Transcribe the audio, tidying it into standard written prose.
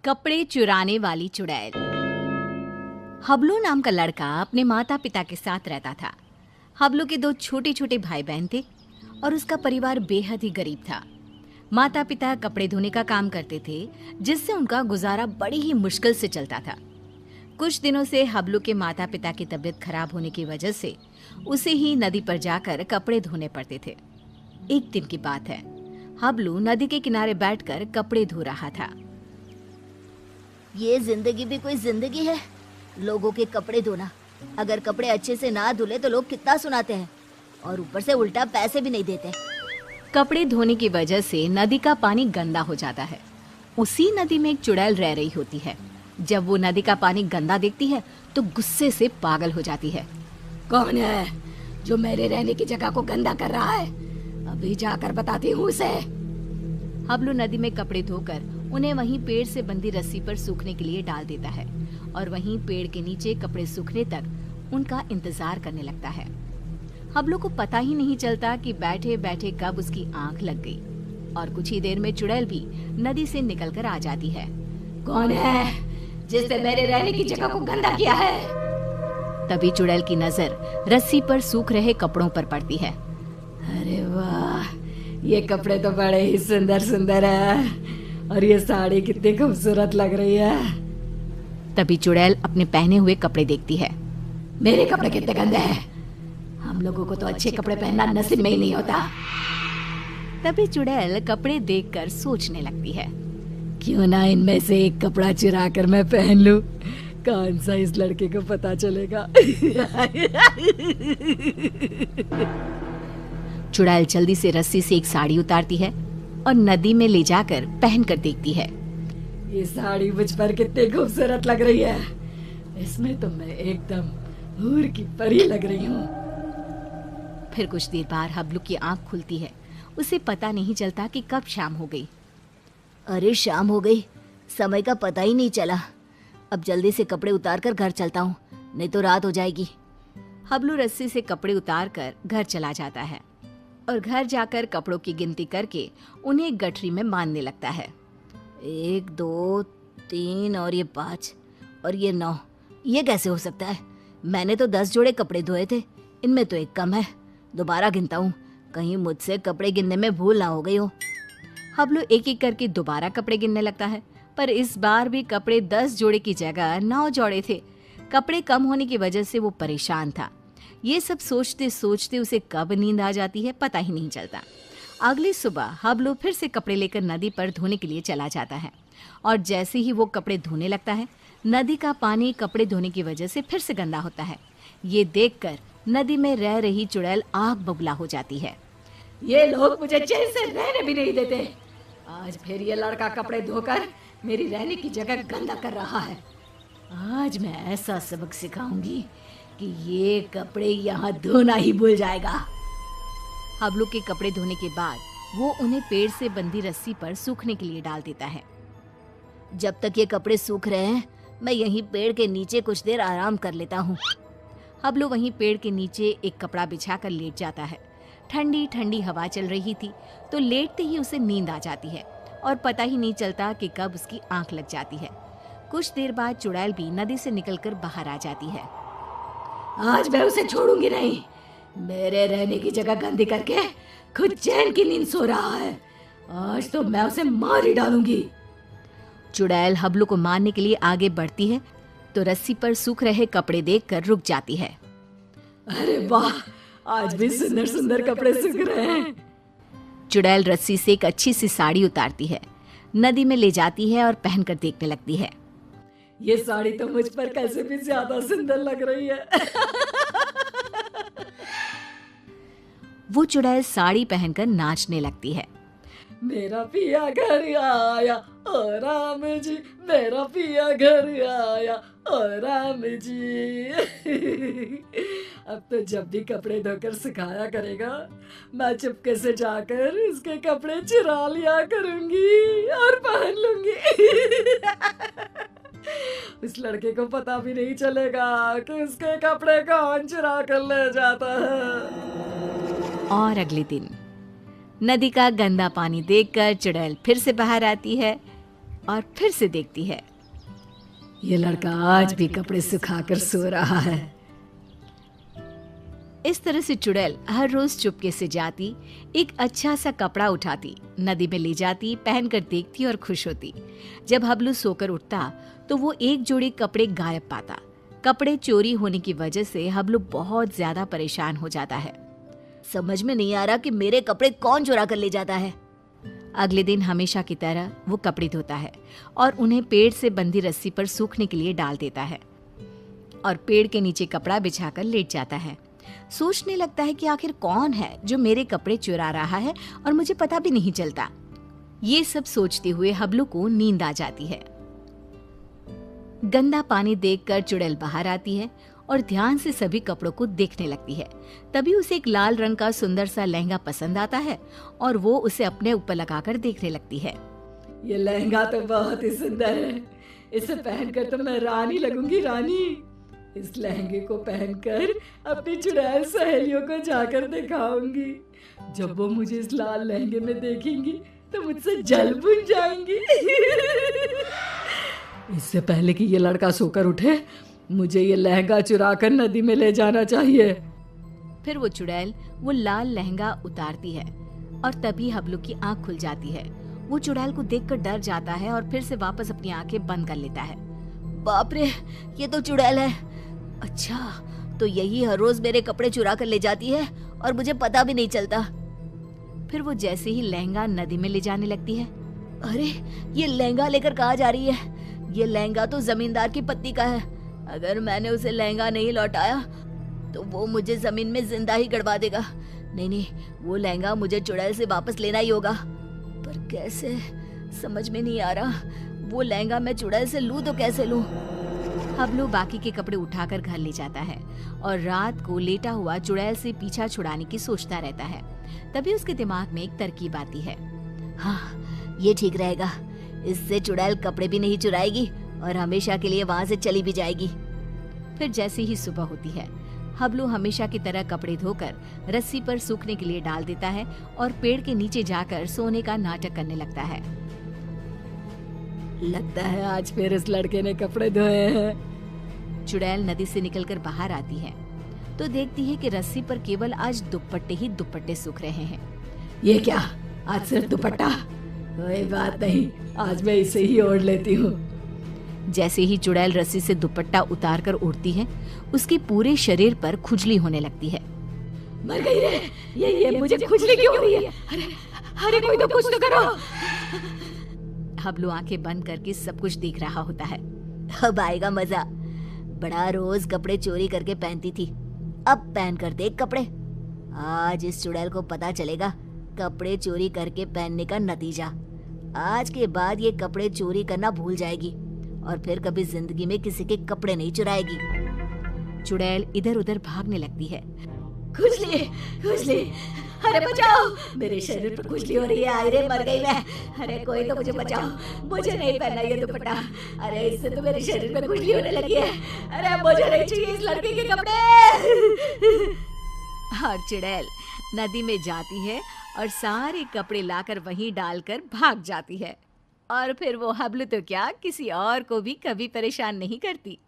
कपड़े चुराने वाली चुड़ैल। हबलू नाम का लड़का अपने माता पिता के साथ रहता था। हबलू के 2 छोटे छोटे भाई बहन थे और उसका परिवार बेहद ही गरीब था। माता पिता कपड़े धोने का काम करते थे, जिससे उनका गुजारा बड़ी ही मुश्किल से चलता था। कुछ दिनों से हबलू के माता पिता की तबीयत खराब होने की वजह से उसे ही नदी पर जाकर कपड़े धोने पड़ते थे। एक दिन की बात है, हबलू नदी के किनारे बैठकर कपड़े धो रहा था। ये जिंदगी भी कोई जिंदगी है, लोगों के कपड़े धोना। अगर कपड़े अच्छे से ना धुले तो लोग कितना सुनाते हैं और ऊपर से उल्टा पैसे भी नहीं देते। कपड़े धोने की वजह से नदी का पानी गंदा हो जाता है। उसी नदी में एक चुड़ैल रह रही होती है। जब वो नदी का पानी गंदा देखती है तो गुस्से से पागल हो जाती है। कौन है जो मेरे रहने की जगह को गंदा कर रहा है? अभी जाकर बताती हूँ उसे। हबलू नदी में कपड़े धोकर उन्हें वहीं पेड़ से बंधी रस्सी पर सूखने के लिए डाल देता है और वहीं पेड़ के नीचे कपड़े सूखने तक उनका इंतजार करने लगता है। हबलू को पता ही नहीं चलता कि बैठे बैठे कब उसकी आंख लग गई और कुछ ही देर में चुड़ैल भी नदी से निकलकर आ जाती है। कौन है जिसने मेरे रहने की जगह को गंदा किया है? तभी चुड़ैल की नजर रस्सी पर सूख रहे कपड़ों पर पड़ती है। अरे वाह, ये कपड़े तो बड़े ही सुंदर सुंदर है और ये साड़ी कितनी खूबसूरत लग रही है। तभी चुड़ैल अपने पहने हुए कपड़े देखती है। मेरे कपड़े कितने गंदे हैं, हम लोगों को तो अच्छे कपड़े पहनना नसीब में ही नहीं होता। तभी चुड़ैल कपड़े देखकर सोचने लगती है, क्यों ना इनमें से एक कपड़ा चुरा कर मैं पहन लूं, कौन सा इस लड़के को पता चलेगा। चुड़ैल जल्दी से रस्सी से एक साड़ी उतारती है और नदी में ले जाकर पहनकर देखती है। ये साड़ी मुझ पर कितनी खूबसूरत लग रही है, इसमें तो मैं एकदम हूर की परी लग रही हूँ। फिर कुछ देर बाद हबलू की आंख खुलती है। उसे पता नहीं चलता कि कब शाम हो गई। अरे शाम हो गई, समय का पता ही नहीं चला। अब जल्दी से कपड़े उतार कर घर चलता हूँ, नहीं तो रात हो जाएगी। हबलू रस्सी से कपड़े उतार कर घर चला जाता है और घर जाकर कपड़ों की गिनती करके उन्हें एक गठरी में बांधने लगता है। 1 2 3 और ये 5 और ये 9, ये कैसे हो सकता है? मैंने तो 10 जोड़े कपड़े धोए थे, इनमें तो एक कम है। दोबारा गिनता हूँ, कहीं मुझसे कपड़े गिनने में भूल ना हो गई हो। हबलू एक एक करके दोबारा कपड़े गिनने लगता है, पर इस बार भी कपड़े 10 जोड़े की जगह 9 जोड़े थे। कपड़े कम होने की वजह से वो परेशान था। ये सब सोचते सोचते उसे कब नींद आ जाती है पता ही नहीं चलता। अगली सुबह हबलू फिर से कपड़े लेकर नदी पर धोने के लिए चला जाता है और जैसे ही वो कपड़े धोने लगता है, नदी का पानी कपड़े धोने की वजह से फिर से गंदा होता है। ये देखकर नदी में रह रही चुड़ैल आग बबूला हो जाती है। ये लोग मुझे चैन से रहने भी नहीं देते। आज फिर ये लड़का कपड़े धोकर मेरी रहने की जगह गंदा कर रहा है। आज मैं ऐसा सबक सिखाऊंगी कि ये कपड़े यहाँ धोना ही भूल जाएगा। हबलू के कपड़े धोने के बाद वो उन्हें पेड़ से बंधी रस्सी पर सूखने के लिए डाल देता है। जब तक ये कपड़े सूख रहे हैं, मैं यहीं पेड़ के नीचे कुछ देर आराम कर लेता हूँ। हबलू वहीं पेड़ के नीचे एक कपड़ा बिछाकर लेट जाता है। ठंडी ठंडी हवा चल रही थी तो लेटते ही उसे नींद आ जाती है और पता ही नहीं चलता कि कब उसकी आंख लग जाती है। कुछ देर बाद चुड़ैल भी नदी से निकलकर बाहर आ जाती है। आज मैं उसे छोड़ूंगी नहीं। मेरे रहने की जगह गंदी करके खुद चैन की नींद सो रहा है। आज तो मैं उसे मार ही डालूंगी। चुड़ैल हबलू को मारने के लिए आगे बढ़ती है तो रस्सी पर सूख रहे कपड़े देखकर रुक जाती है। अरे वाह, आज भी सुंदर सुंदर कपड़े सूख रहे हैं। चुड़ैल रस्सी से एक अच्छी सी साड़ी उतारती है, नदी में ले जाती है और पहनकर देखने लगती है। ये साड़ी तो मुझ पर कैसे भी ज्यादा सुंदर लग रही है। वो चुड़ैल साड़ी पहनकर नाचने लगती है। मेरा पिया घर आया ओ राम जी, मेरा पिया घर आया ओ राम जी। अब तो जब भी कपड़े धोकर सुखाया करेगा, मैं चुपके से जाकर उसके कपड़े चुरा लिया करूंगी और पहन लूंगी। उस लड़के को पता भी नहीं चलेगा कि उसके कपड़े कौन चुरा कर ले जाता है। और अगले दिन नदी का गंदा पानी देखकर चुड़ैल फिर से बाहर आती है और फिर से देखती है। ये लड़का आज भी कपड़े सुखाकर सो रहा है। इस तरह से चुड़ैल हर रोज चुपके से जाती, एक अच्छा सा कपड़ा उठाती, नदी में ले जाती, पहनकर देखती और खुश होती। जब हबलू सोकर उठता तो वो एक जोड़ी कपड़े गायब पाता। कपड़े चोरी होने की वजह से हबलू बहुत ज्यादा परेशान हो जाता है। समझ में नहीं आ रहा कि मेरे कपड़े कौन चुरा कर ले जाता है। अगले दिन हमेशा की तरह वो कपड़े धोता है और उन्हें पेड़ से बंधी रस्सी पर सूखने के लिए डाल देता है और पेड़ के नीचे कपड़ा बिछाकर लेट जाता है। सोचने लगता है कि आखिर कौन है जो मेरे कपड़े चुरा रहा है और मुझे पता भी नहीं चलता। ये सब सोचते हुए हबलू को नींद आ जाती है। गंदा पानी देखकर चुड़ैल बाहर आती है और ध्यान से सभी कपड़ों को देखने लगती है। तभी उसे एक लाल रंग का सुंदर सा लहंगा पसंद आता है और वो उसे अपने ऊपर लगाकर देखने लगती है। ये लहंगा तो बहुत ही सुंदर है। इसे पहनकर तो मैं रानी लगूंगी, रानी। इस लहंगे को पहनकर अपनी चुड़ैल सहेलियों को जाकर दिखाऊंगी। जब वो मुझे इस लाल लहंगे में देखेंगी तो मुझसे जल बुझ जाएंगी। इससे पहले कि ये लड़का सोकर उठे, मुझे ये लहंगा चुराकर नदी में ले जाना चाहिए। फिर वो चुड़ैल वो लाल लहंगा उतारती है और तभी हबलू की आंख खुल जाती है। वो चुड़ैल को देखकर डर जाता है और फिर से वापस अपनी आंखें बंद कर लेता है। बाप रे, ये तो चुड़ैल है। अच्छा, तो यही हर रोज मेरे कपड़े चुरा कर ले जाती है और मुझे पता भी नहीं चलता। फिर वो जैसे ही लहंगा नदी में ले जाने लगती है। अरे, ये लहंगा लेकर कहाँ जा रही है? ये लहंगा तो जमींदार की पत्नी का है। अगर मैंने उसे लहंगा नहीं लौटाया तो वो मुझे जमीन में जिंदा ही गड़वा देगा। नहीं, वो लहंगा मुझे चुड़ैल से वापस लेना ही होगा। पर कैसे, समझ में नहीं आ रहा। वो लहंगा मैं चुड़ैल से लूं तो कैसे लूं? हबलू बाकी के कपड़े उठाकर घर ले जाता है और रात को लेटा हुआ चुड़ैल से पीछा छुड़ाने की सोचता रहता है। तभी उसके दिमाग में एक तरकीब आती है। हाँ, ये ठीक रहेगा। इससे चुड़ैल कपड़े भी नहीं चुराएगी और हमेशा के लिए वहां से चली भी जाएगी। फिर जैसे ही सुबह होती है, हबलू हमेशा की तरह कपड़े धोकर रस्सी पर सूखने के लिए डाल देता है और पेड़ के नीचे जाकर सोने का नाटक करने लगता है। लगता है आज फिर इस लड़के ने कपड़े धोए हैं। चुड़ैल नदी से निकलकर बाहर आती है तो देखती है कि रस्सी पर केवल आज दुपट्टे ही दुपट्टे सूख रहे हैं। ये क्या, आज सिर्फ दुपट्टा? कोई बात नहीं, आज मैं इसे ही ओढ़ लेती हूँ। जैसे ही चुड़ैल रस्सी से दुपट्टा उतारकर उड़ती है, उसके पूरे शरीर पर खुजली होने लगती है। मर गई रे, ये मुझे खुजली क्यों हो रही है? अरे कोई तो कुछ तो करो। हबलू आंखें बंद करके सब कुछ देख रहा होता है। अब आएगा मजा। बड़ा रोज कपड़े चोरी करके पहनती थी, अब पहन कर देख कपड़े। आज इस चुड़ैल को पता चलेगा कपड़े चोरी करके पहनने का नतीजा। आज के बाद ये कपड़े चोरी करना भूल जाएगी और फिर कभी जिंदगी में किसी के कपड़े नहीं चुराएगी। चुड़ैल इधर उधर भागने लगती है। खुजली, खुजली, अरे बचाओ, मेरे शरीर पर खुजली हो रही है। अरे मर गई मैं। अरे कोई तो मुझे बचाओ, मुझे नहीं पहनना ये दुपट्टा। अरे इससे तो मेरे शरीर में खुजली होने लगी है। अरे मुझे नहीं चाहिए इस लड़के के कपड़े। और चुड़ैल नदी में जाती है और सारे कपड़े लाकर वहीं डालकर भाग जाती है। और फिर वो हबलू तो क्या, किसी और को भी कभी परेशान नहीं करती।